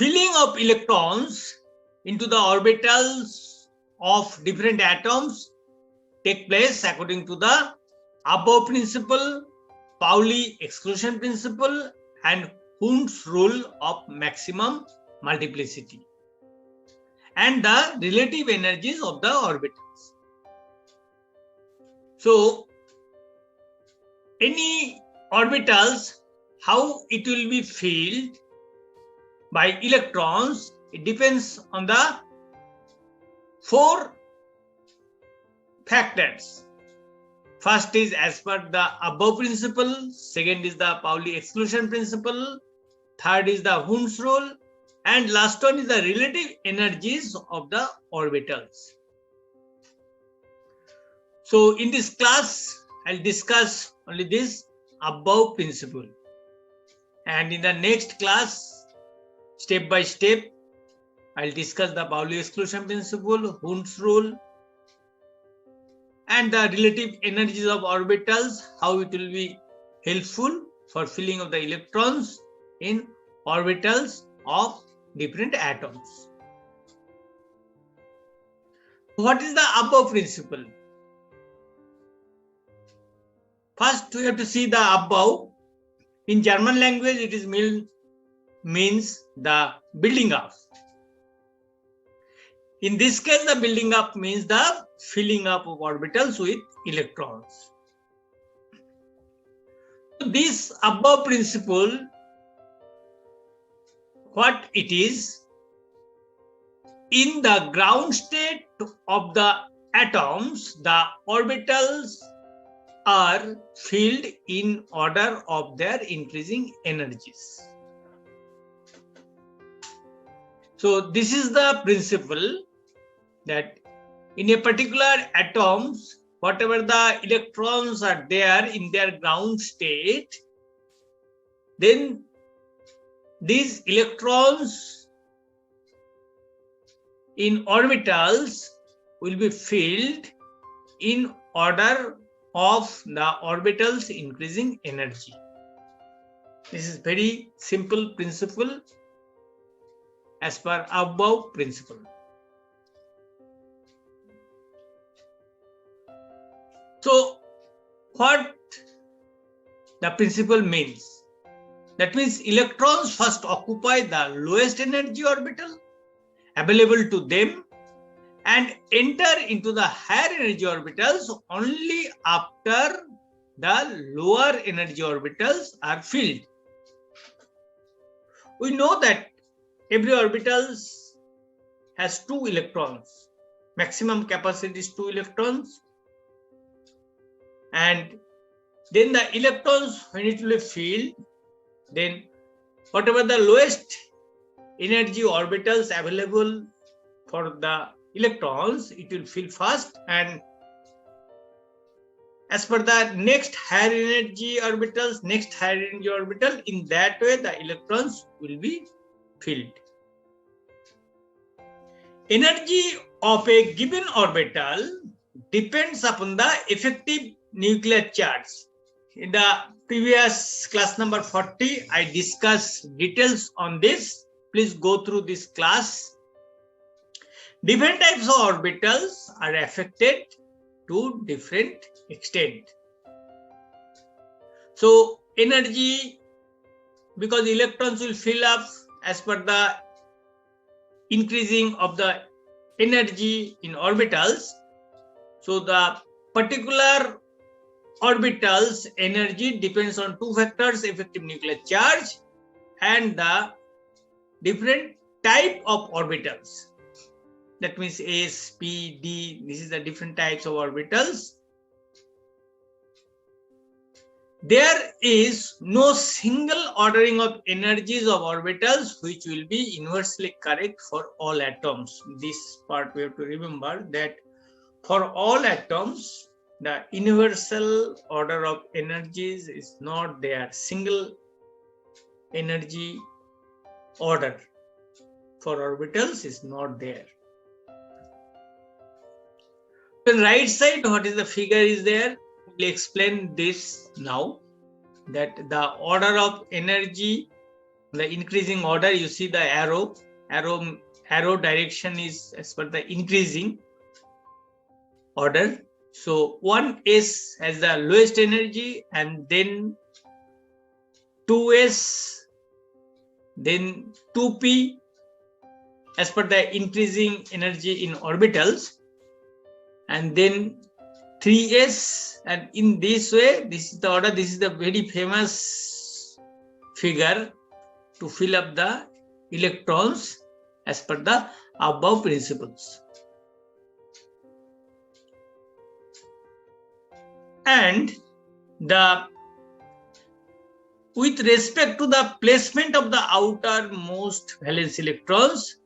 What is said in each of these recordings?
filling of electrons into the orbitals of different atoms take place according to the Aufbau principle, Pauli exclusion principle, and Hund's rule of maximum multiplicity, and the relative energies of the orbitals. So, any orbitals, how it will be filled by electrons, it depends on the 4 factors. First is as per the Aufbau principle, second is the Pauli exclusion principle, third is the Hund's rule, and last one is the relative energies of the orbitals. So in this class, I'll discuss only this Aufbau principle. And in the next class, step by step, I'll discuss the Pauli exclusion principle, Hund's rule, and the relative energies of orbitals, how it will be helpful for filling of the electrons in orbitals of different atoms. What is the Aufbau principle? First, we have to see the Aufbau. In German language, it is means the building up. In this case, the building up means the filling up of orbitals with electrons. So this Aufbau principle, what it is, in the ground state of the atoms, the orbitals are filled in order of their increasing energies. So this is the principle that in a particular atoms, whatever the electrons are there in their ground state, then these electrons in orbitals will be filled in order of the orbitals increasing energy. This is very simple principle as per Aufbau principle. So, what the principle means? That means electrons first occupy the lowest energy orbital available to them and enter into the higher energy orbitals only after the lower energy orbitals are filled. We know that every orbital has 2 electrons. Maximum capacity is 2 electrons. And then the electrons, when it will be filled, then whatever the lowest energy orbitals available for the electrons, it will fill first, and as per the next higher energy orbitals, in that way the electrons will be filled. Energy of a given orbital depends upon the effective nuclear charge. In the previous class number 40, I discussed details on this. Please go through this class. Different types of orbitals are affected to different extent. So energy, because electrons will fill up as per the increasing of the energy in orbitals. So the particular orbital's energy depends on 2 factors: effective nuclear charge and the different type of orbitals. That means S, P, D, this is the different types of orbitals. There is no single ordering of energies of orbitals which will be universally correct for all atoms. This part we have to remember, that for all atoms, the universal order of energies is not there. Single energy order for orbitals is not there. The right side, what is the figure is there? We'll explain this now, that the order of energy the increasing order, you see the arrow direction is as per the increasing order. So 1s has the lowest energy, and then 2s, then 2p as per the increasing energy in orbitals, and then 3s. And in this way, this is the order. This is the very famous figure to fill up the electrons as per the Aufbau principles. And with respect to the placement of the outermost valence electrons,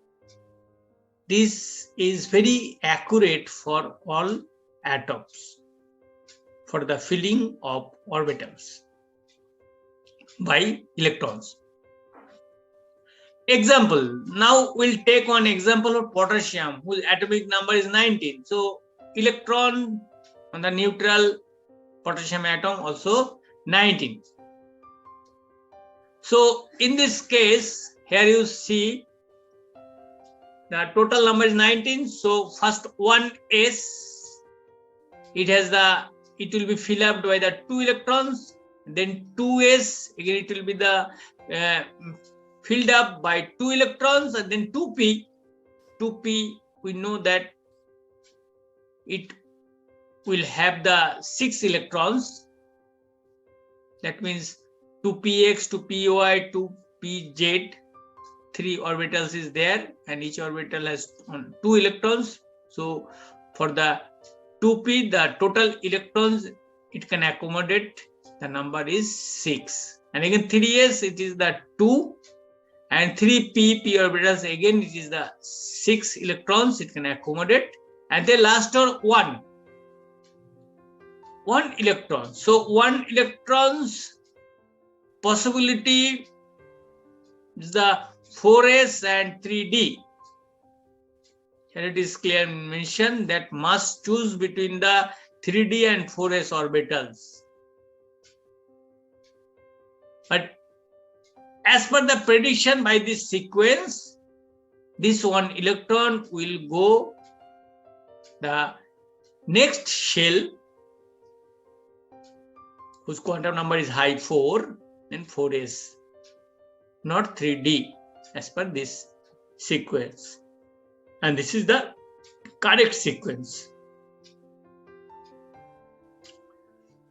this is very accurate for all atoms for the filling of orbitals by electrons. Example, now we'll take one example of potassium, whose atomic number is 19. So electron on the neutral potassium atom also 19. So in this case, here you see the total number is 19. So first 1s, it will be filled up by the 2 electrons. Then 2s, again it will be the filled up by 2 electrons, and then 2p we know that it will have the 6 electrons. That means 2px, 2py, 2pz, 3 orbitals is there, and each orbital has 2 electrons. So for the 2p, the total electrons it can accommodate, the number is 6. And again 3s, it is the 2, and 3p orbitals, again it is the 6 electrons it can accommodate. And the last one electron. So 1 electron's possibility is the 4s and 3d. Here it is clearly mentioned that must choose between the 3d and 4s orbitals. But as per the prediction by this sequence, this 1 electron will go the next shell, whose quantum number is high 4, and 4s, not 3d, as per this sequence. And this is the correct sequence.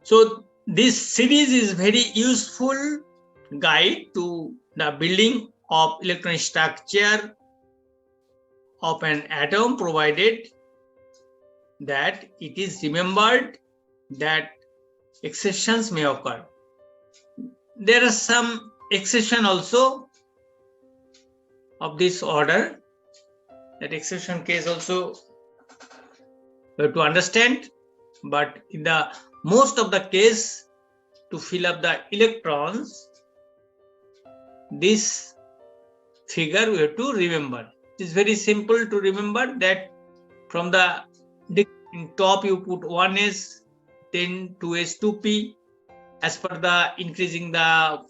So this series is very useful guide to the building of electronic structure of an atom, provided that it is remembered that exceptions may occur. There are some exception also of this order. That exception case also we have to understand, but in the most of the case, to fill up the electrons, this figure we have to remember. It is very simple to remember that from the top you put 1s, then 2s, 2p, as per the increasing the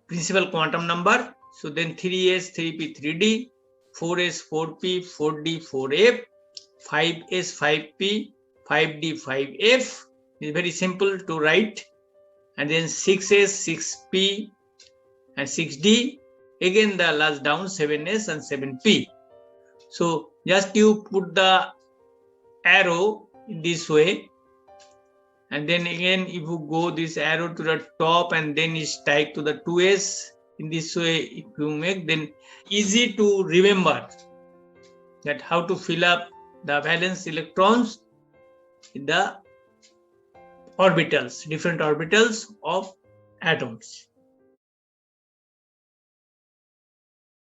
principal quantum number. So then 3s, 3p, 3d, 4s, 4p, 4d, 4f, 5s, 5p, 5d, 5f. It's very simple to write. And then 6s, 6p, and 6d. Again the last down 7s and 7p. So just you put the arrow in this way, and then again if you go this arrow to the top and then is tied to the 2s, in this way if you make, then easy to remember that how to fill up the valence electrons in the orbitals, different orbitals of atoms.